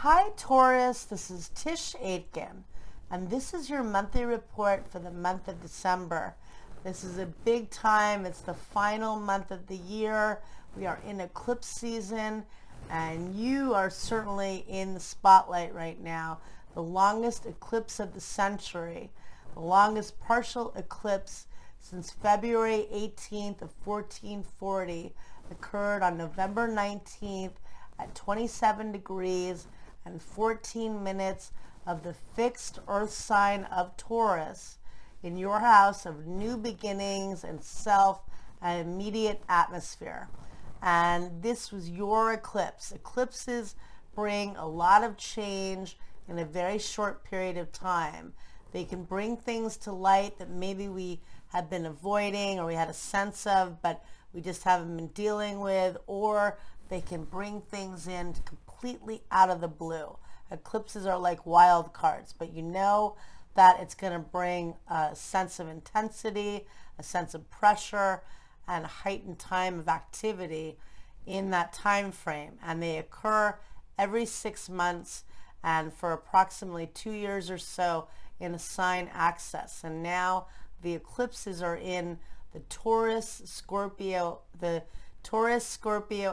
Hi Taurus, this is Tisch Aitken, and this is your monthly report for the month of December. This is a big time. It's the final month of the year. We are in eclipse season, and you are certainly in the spotlight right now. The longest eclipse of the century, the longest partial eclipse since February 18th of 1440, occurred on November 19th at 27 degrees and 14 minutes of the fixed earth sign of Taurus in your house of new beginnings and self and immediate atmosphere. And this was your eclipse. Eclipses bring a lot of change in a very short period of time. They can bring things to light that maybe we have been avoiding or we had a sense of, but we just haven't been dealing with, or they can bring things in completely out of the blue. Eclipses are like wild cards, but you know that it's going to bring a sense of intensity, a sense of pressure, and a heightened time of activity in that time frame. And they occur every 6 months and for approximately 2 years or so in a sign axis. And now the eclipses are in the Taurus Scorpio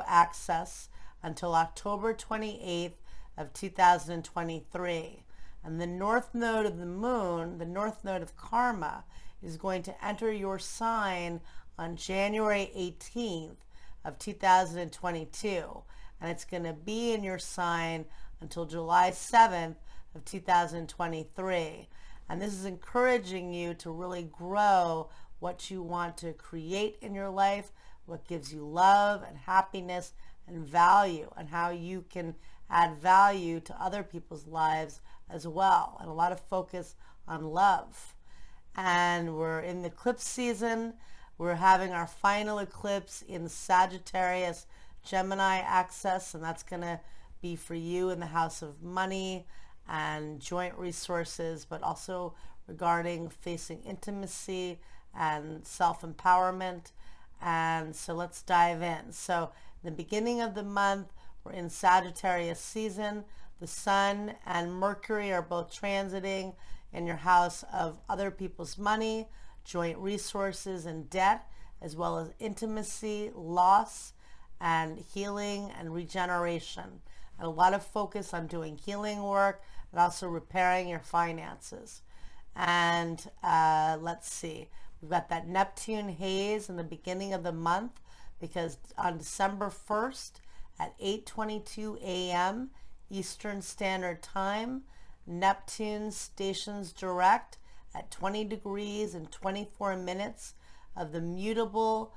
axis until October 28th of 2023. And the north node of the moon, the north node of karma, is going to enter your sign on January 18th of 2022. And it's going to be in your sign until July 7th of 2023. And this is encouraging you to really grow what you want to create in your life, what gives you love and happiness and value, and how you can add value to other people's lives as well. And a lot of focus on love. And we're in the eclipse season. We're having our final eclipse in Sagittarius Gemini axis, and that's going to be for you in the house of money and joint resources, but also regarding facing intimacy and self-empowerment. And so let's dive in. So the beginning of the month, we're in Sagittarius season. The Sun and Mercury are both transiting in your house of other people's money, joint resources and debt, as well as intimacy, loss, and healing and regeneration. And a lot of focus on doing healing work and also repairing your finances. And let's see, we've got that Neptune haze in the beginning of the month, because on December 1st at 8:22 a.m. Eastern Standard Time, Neptune stations direct at 20 degrees and 24 minutes of the mutable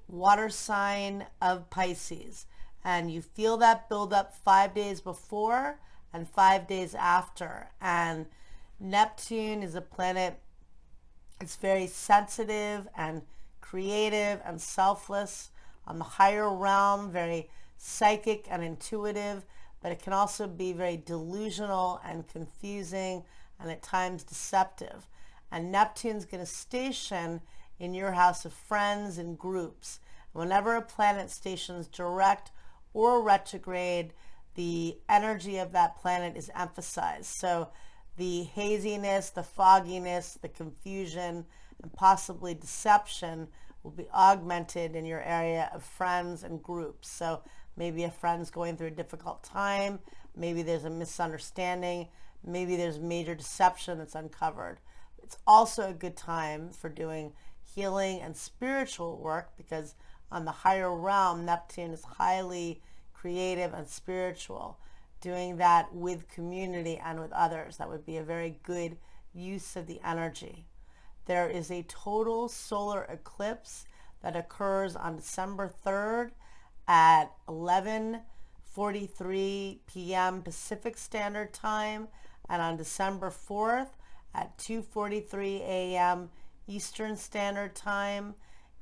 water sign of Pisces. And you feel that build up 5 days before and 5 days after. And Neptune is a planet, it's very sensitive and creative and selfless on the higher realm, very psychic and intuitive, but it can also be very delusional and confusing and at times deceptive. And Neptune's going to station in your house of friends and groups. Whenever a planet stations direct or retrograde, the energy of that planet is emphasized. So the haziness, the fogginess, the confusion, and possibly deception will be augmented in your area of friends and groups. So maybe a friend's going through a difficult time, maybe there's a misunderstanding, maybe there's major deception that's uncovered. It's also a good time for doing healing and spiritual work, because on the higher realm, Neptune is highly creative and spiritual. Doing that with community and with others, that would be a very good use of the energy. There is a total solar eclipse that occurs on December 3rd at 11:43 p.m. Pacific Standard Time, and on December 4th at 2:43 a.m. Eastern Standard Time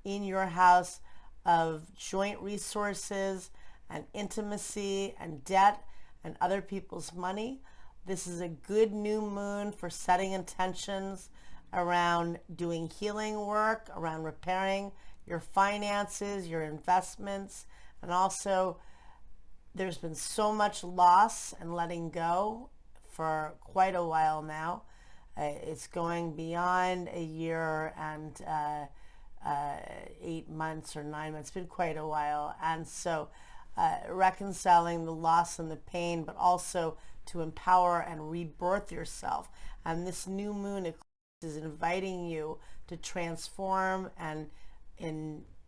in your house of joint resources and intimacy and debt and other people's money. This is a good new moon for setting intentions around doing healing work, around repairing your finances, your investments, and also There's been so much loss and letting go for quite a while now. It's going beyond a year and 8 months or 9 months. It's been quite a while. And so reconciling the loss and the pain, but also to empower and rebirth yourself. And this new moon eclipse is inviting you to transform and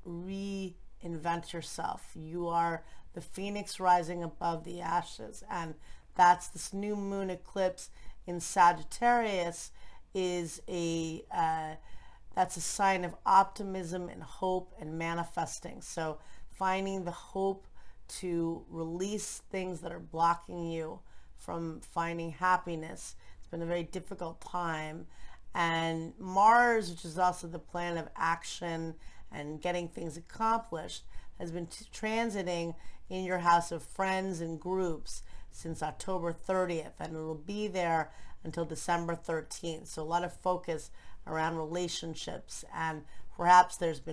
reinvent yourself. You are the phoenix rising above the ashes, and that's this new moon eclipse in Sagittarius is that's a sign of optimism and hope and manifesting. So finding the hope to release things that are blocking you from finding happiness. It's been a very difficult time. And Mars, which is also the planet of action and getting things accomplished, has been transiting in your house of friends and groups since October 30th, and it'll be there until December 13th. So a lot of focus around relationships, and perhaps there have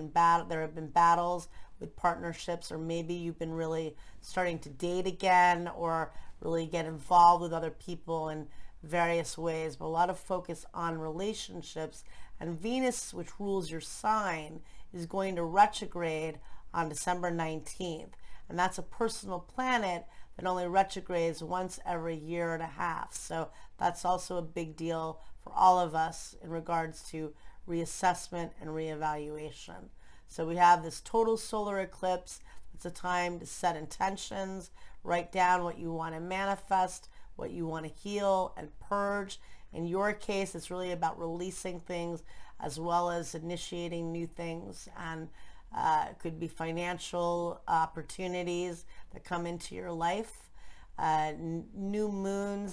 been battles with partnerships, or maybe you've been really starting to date again or really get involved with other people in various ways, but a lot of focus on relationships. And Venus, which rules your sign, is going to retrograde on December 19th, and that's a personal planet that only retrogrades once every year and a half. So that's also a big deal for all of us in regards to reassessment and reevaluation. So we have this total solar eclipse. It's a time to set intentions, write down what you want to manifest, what you want to heal and purge. In your case, it's really about releasing things as well as initiating new things, and it could be financial opportunities that come into your life. New moon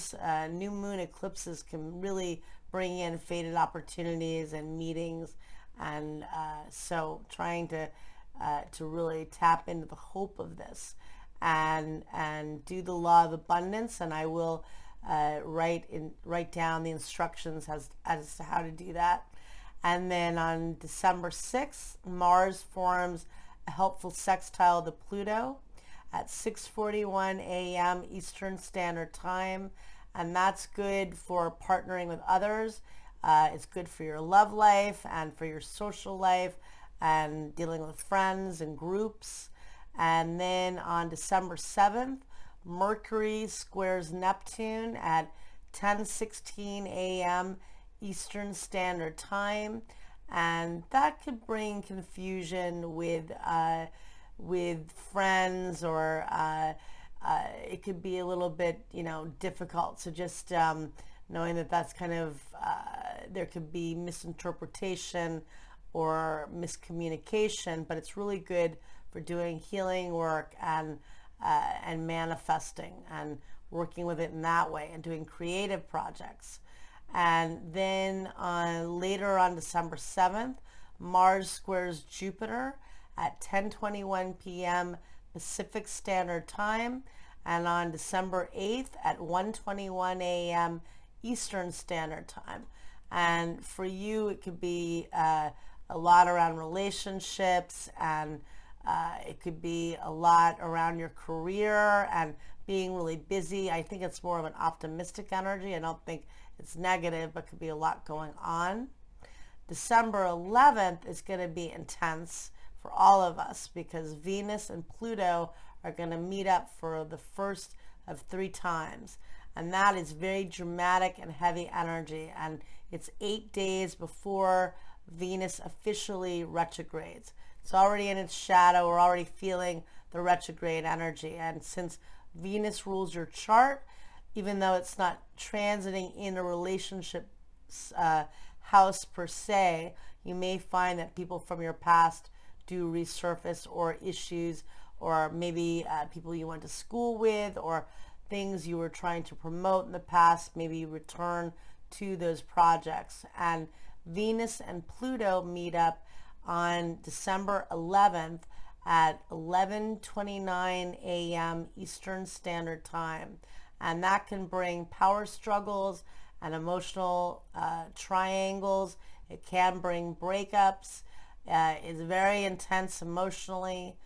eclipses can really bring in faded opportunities and meetings, and so trying to really tap into the hope of this and do the law of abundance. And I will write down the instructions as to how to do that. And then on December 6th, Mars forms a helpful sextile to Pluto at 6:41 a.m. Eastern Standard Time. And that's good for partnering with others. It's good for your love life and for your social life and dealing with friends and groups. And then on December 7th, Mercury squares Neptune at 10:16 a.m. Eastern Standard Time, and that could bring confusion with friends, or it could be a little bit, difficult. So just knowing that that's kind of there could be misinterpretation or miscommunication, but it's really good for doing healing work and manifesting and working with it in that way and doing creative projects. And then later on December 7th, Mars squares Jupiter at 10:21 p.m. Pacific Standard Time, and on December 8th at 1:21 a.m. Eastern Standard Time. And for you, it could be a lot around relationships, and it could be a lot around your career and being really busy. I think it's more of an optimistic energy. I don't think it's negative, but could be a lot going on. December 11th is going to be intense for all of us because Venus and Pluto are going to meet up for the first of 3 times. And that is very dramatic and heavy energy. And it's 8 days before Venus officially retrogrades. It's already in its shadow. We're already feeling the retrograde energy. And since Venus rules your chart, even though it's not transiting in a relationship house per se, you may find that people from your past do resurface, or issues, or maybe people you went to school with, or things you were trying to promote in the past. Maybe you return to those projects. And Venus and Pluto meet up on December 11th at 11:29 a.m. Eastern Standard Time. And that can bring power struggles and emotional triangles. It can bring breakups. It's very intense emotionally.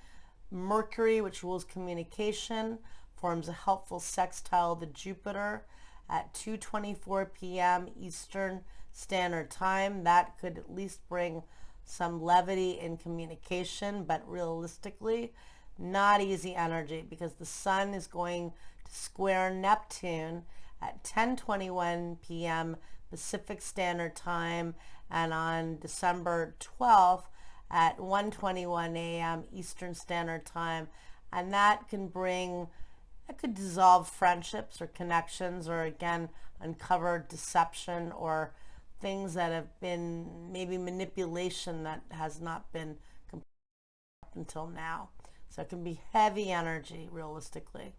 Mercury, which rules communication, forms a helpful sextile to Jupiter at 2:24 p.m. Eastern Standard Time. That could at least bring some levity in communication, but realistically, not easy energy, because the sun is going to square Neptune at 10:21 p.m. Pacific Standard Time, and on December 12th at 1:21 a.m. Eastern Standard Time. And that could dissolve friendships or connections, or again, uncover deception or things that have been maybe manipulation that has not been complete until now. So it can be heavy energy realistically.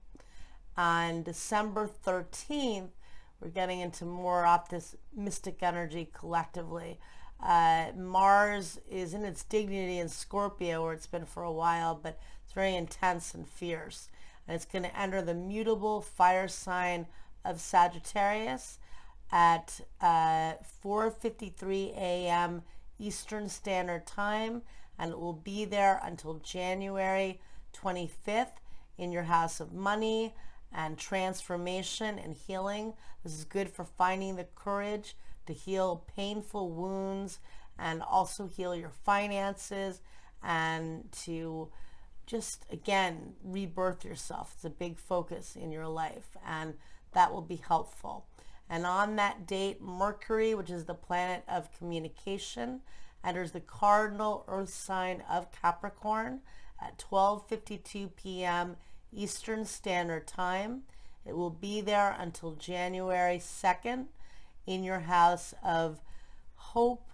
On December 13th, we're getting into more optimistic energy collectively. Mars is in its dignity in Scorpio, where it's been for a while, but it's very intense and fierce. And it's going to enter the mutable fire sign of Sagittarius at 4:53 a.m. Eastern Standard Time, and it will be there until January 25th in your house of money and transformation and healing. This is good for finding the courage to heal painful wounds and also heal your finances and to just, again, rebirth yourself. It's a big focus in your life, and that will be helpful. And on that date, Mercury, which is the planet of communication, enters the cardinal earth sign of Capricorn at 12:52 p.m. Eastern Standard Time. It will be there until January 2nd in your house of hope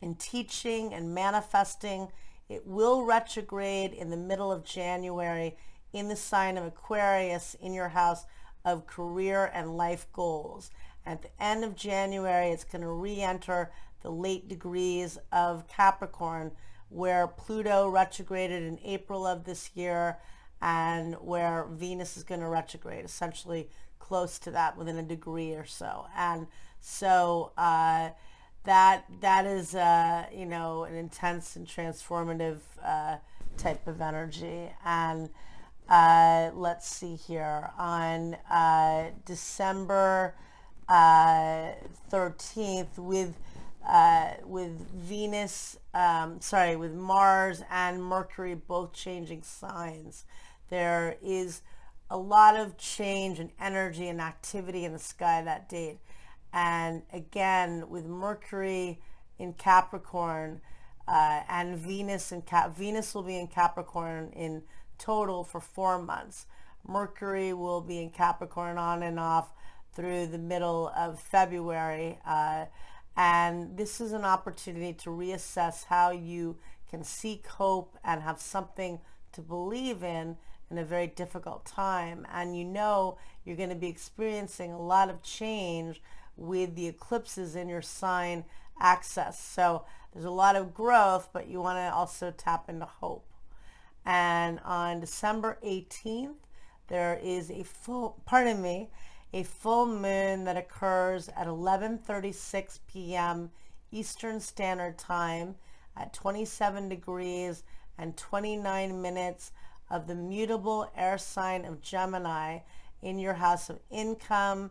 and teaching and manifesting. It will retrograde in the middle of January in the sign of Aquarius in your house of career and life goals. At the end of January, it's going to re-enter the late degrees of Capricorn, where Pluto retrograded in April of this year, and where Venus is going to retrograde, essentially close to that, within a degree or so. And so that is an intense and transformative type of energy. And let's see here, on December 13th, with with Mars and Mercury both changing signs, there is a lot of change and energy and activity in the sky that date. And again, with Mercury in Capricorn and Venus Venus will be in Capricorn in total for 4 months. Mercury will be in Capricorn on and off through the middle of February. And this is an opportunity to reassess how you can seek hope and have something to believe in a very difficult time. And you're going to be experiencing a lot of change with the eclipses in your sign axis. So there's a lot of growth, but you want to also tap into hope. And on December 18th, there is a full moon that occurs at 11:36 p.m. Eastern Standard Time at 27 degrees and 29 minutes of the mutable air sign of Gemini in your house of income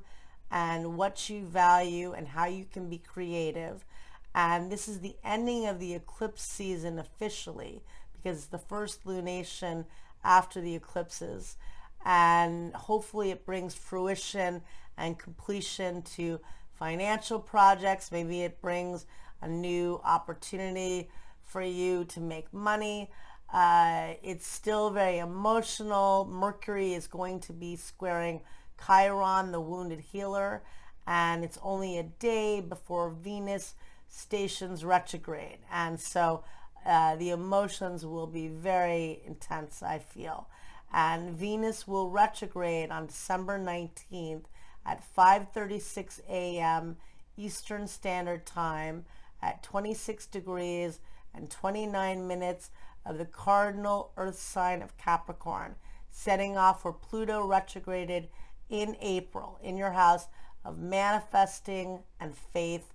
and what you value and how you can be creative. And this is the ending of the eclipse season officially, because it's the first lunation after the eclipses. And hopefully it brings fruition and completion to financial projects. Maybe it brings a new opportunity for you to make money. It's still very emotional. Mercury is going to be squaring Chiron, the wounded healer, and it's only a day before Venus stations retrograde. And so the emotions will be very intense, I feel. And Venus will retrograde on December 19th at 5:36 a.m. Eastern Standard Time at 26 degrees and 29 minutes of the cardinal earth sign of Capricorn, setting off where Pluto retrograded in April in your house of manifesting and faith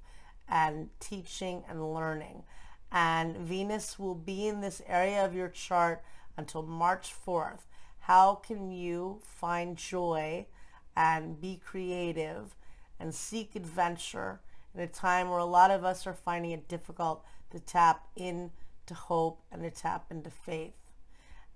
and teaching and learning. And Venus will be in this area of your chart until March 4th. how can you find joy and be creative and seek adventure in a time where a lot of us are finding it difficult to tap into hope and to tap into faith.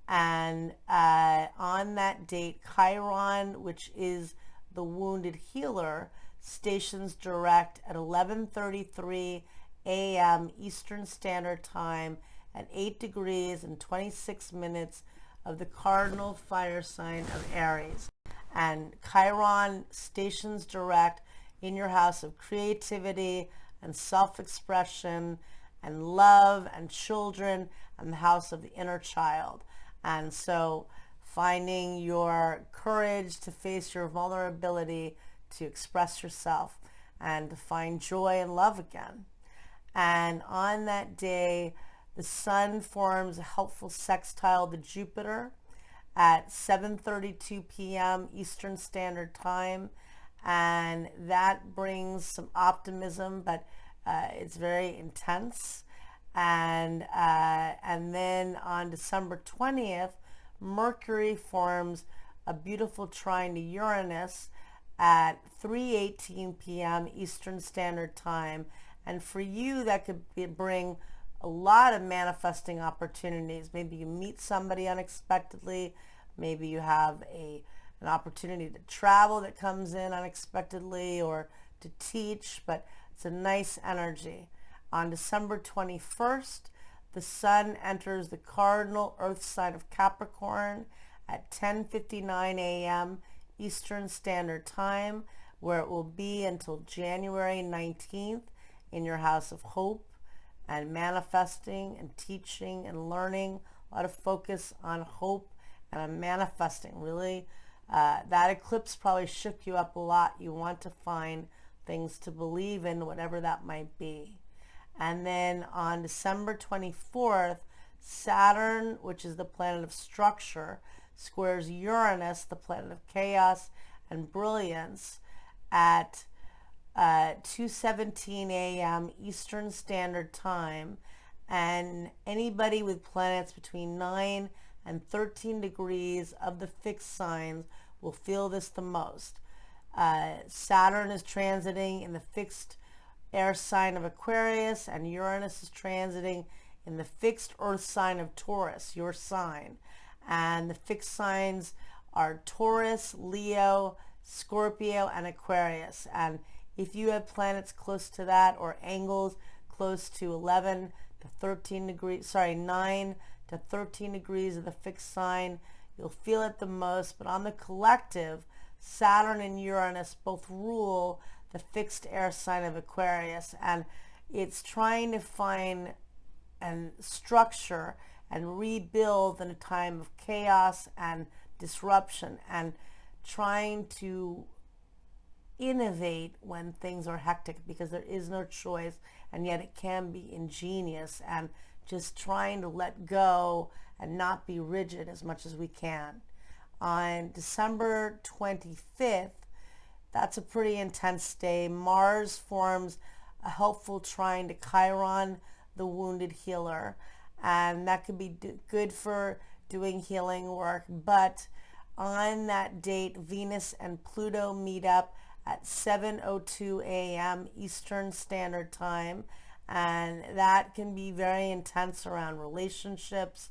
And on that date, Chiron, which is the wounded healer, stations direct at 11:33 a.m. Eastern Standard Time at 8 degrees and 26 minutes of the cardinal fire sign of Aries. And Chiron stations direct in your house of creativity and self-expression and love and children, and the house of the inner child. And so finding your courage to face your vulnerability, to express yourself, and to find joy and love again. And on that day, the sun forms a helpful sextile to Jupiter at 7:32 p.m. Eastern Standard Time. And that brings some optimism, but it's very intense. And then on December 20th, Mercury forms a beautiful trine to Uranus at 3:18 p.m. Eastern Standard Time. And for you, that could bring a lot of manifesting opportunities. Maybe you meet somebody unexpectedly. Maybe you have an opportunity to travel that comes in unexpectedly, or to teach, but it's a nice energy. On December 21st, the sun enters the cardinal earth sign of Capricorn at 10:59 a.m. Eastern Standard Time, where it will be until January 19th in your house of hope and manifesting and teaching and learning. A lot of focus on hope and on manifesting. Really, that eclipse probably shook you up a lot. You want to find things to believe in, whatever that might be. And then on December 24th, Saturn, which is the planet of structure, squares Uranus, the planet of chaos and brilliance, at 2:17 a.m. Eastern Standard Time. And anybody with planets between 9 and 13 degrees of the fixed signs will feel this the most. Saturn is transiting in the fixed air sign of Aquarius, and Uranus is transiting in the fixed earth sign of Taurus, your sign. And the fixed signs are Taurus, Leo, Scorpio, and Aquarius. And if you have planets close to that, or angles close to 11 to 13 degrees, 9 to 13 degrees of the fixed sign, you'll feel it the most. But on the collective, Saturn and Uranus both rule the fixed air sign of Aquarius, and it's trying to find and structure and rebuild in a time of chaos and disruption, and trying to innovate when things are hectic, because there is no choice, and yet it can be ingenious, and just trying to let go and not be rigid as much as we can. On December 25th, that's a pretty intense day. Mars forms a helpful trine to Chiron, the wounded healer, and that could be good for doing healing work. But on that date, Venus and Pluto meet up at 7:02 a.m. Eastern Standard Time, and that can be very intense around relationships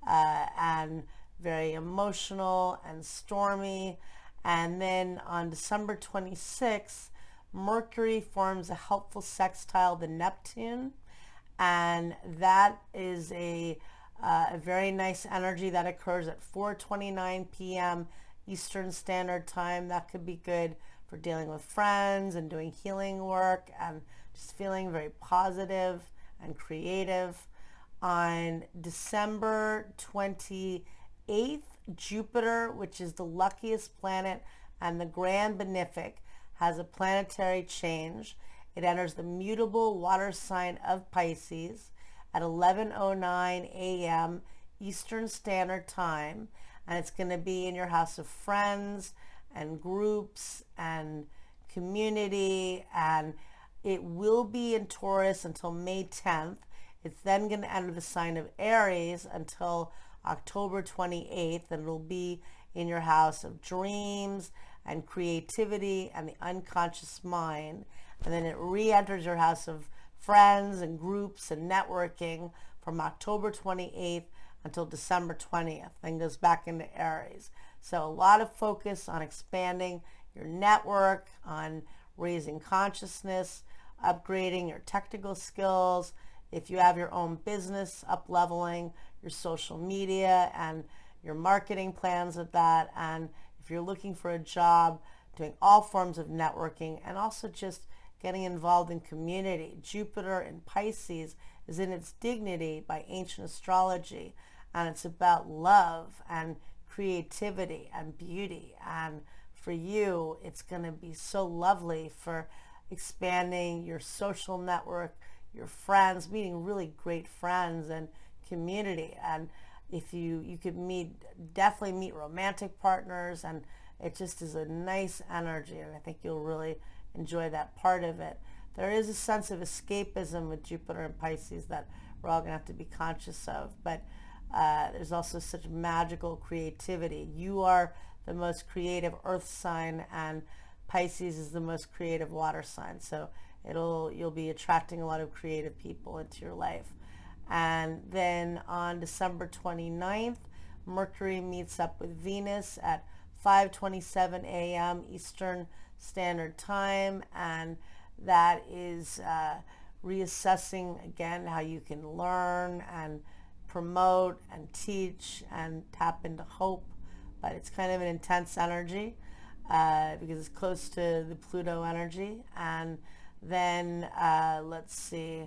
and very emotional and stormy. And then on December 26th, Mercury forms a helpful sextile to Neptune, and that is a very nice energy that occurs at 4:29 p.m. Eastern Standard Time. That could be good for dealing with friends and doing healing work and just feeling very positive and creative. On December 28th, Jupiter, which is the luckiest planet and the grand benefic, has a planetary change. It enters the mutable water sign of Pisces at 11:09 a.m. Eastern Standard Time, and it's going to be in your house of friends and groups and community, and it will be in Taurus until May 10th. It's then going to enter the sign of Aries until October 28th, and it'll be in your house of dreams and creativity and the unconscious mind. And then it re-enters your house of friends and groups and networking from October 28th until December 20th, then goes back into Aries. So a lot of focus on expanding your network, on raising consciousness, upgrading your technical skills. If you have your own business, up-leveling your social media and your marketing plans with that. And if you're looking for a job, doing all forms of networking, and also just getting involved in community. Jupiter in Pisces is in its dignity by ancient astrology, and it's about love and creativity and beauty. And for you, it's going to be so lovely for expanding your social network, your friends, meeting really great friends and community. And if you could definitely meet romantic partners, and it just is a nice energy, and I think you'll really enjoy that part of it. There is a sense of escapism with Jupiter and Pisces that we're all going to have to be conscious of, but there's also such magical creativity. You are the most creative earth sign, and Pisces is the most creative water sign, so you'll be attracting a lot of creative people into your life. And then on December 29th, Mercury meets up with Venus at 5:27 a.m. Eastern Standard Time, and that is reassessing again how you can learn and promote and teach and tap into hope. But it's kind of an intense energy because it's close to the Pluto energy. And then let's see,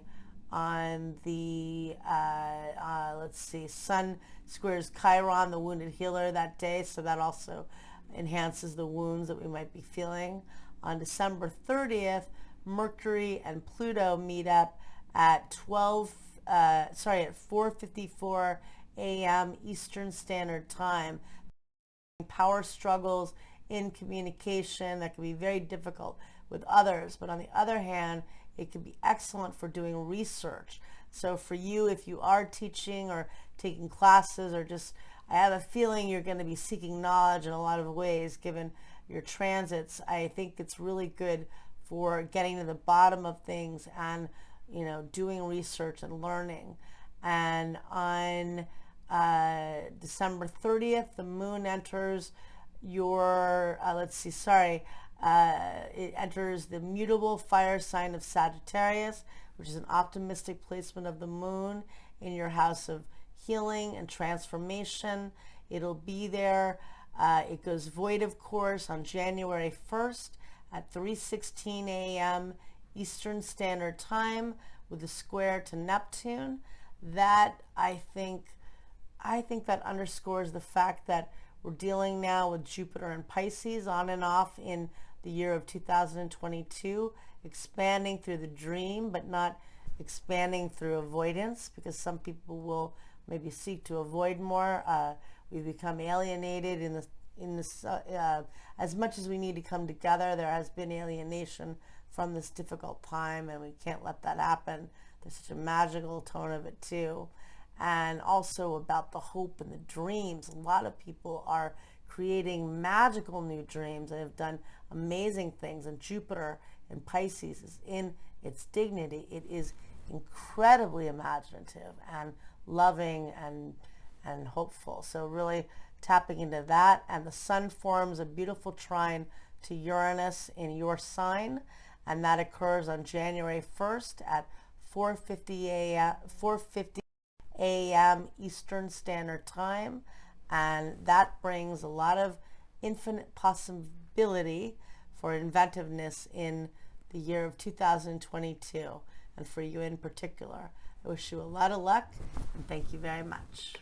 on the Sun squares Chiron, the wounded healer, that day, so that also enhances the wounds that we might be feeling. On December 30th, Mercury and Pluto meet up at 4:54 a.m. Eastern Standard Time. Power struggles in communication that can be very difficult with others, but on the other hand, it can be excellent for doing research. So for you, if you are teaching or taking classes, or just, I have a feeling you're going to be seeking knowledge in a lot of ways given your transits, I think it's really good for getting to the bottom of things and, doing research and learning. And on December 30th, the moon enters your, it enters the mutable fire sign of Sagittarius, which is an optimistic placement of the moon in your house of healing and transformation. It'll be there. It goes void, of course, on January 1st at 3:16 a.m. Eastern Standard Time with a square to Neptune. That, I think that underscores the fact that we're dealing now with Jupiter and Pisces on and off in the year of 2022, expanding through the dream, but not expanding through avoidance, because some people will maybe seek to avoid more. We become alienated in this as much as we need to come together. There has been alienation from this difficult time, and we can't let that happen. There's such a magical tone of it too. And also about the hope and the dreams. A lot of people are creating magical new dreams and have done amazing things. And Jupiter in Pisces is in its dignity. It is incredibly imaginative and loving and hopeful. So really tapping into that. And the Sun forms a beautiful trine to Uranus in your sign, and that occurs on January 1st at 4:50 a.m. Eastern Standard Time, and that brings a lot of infinite possibility for inventiveness in the year of 2022, and for you in particular. I wish you a lot of luck, and thank you very much.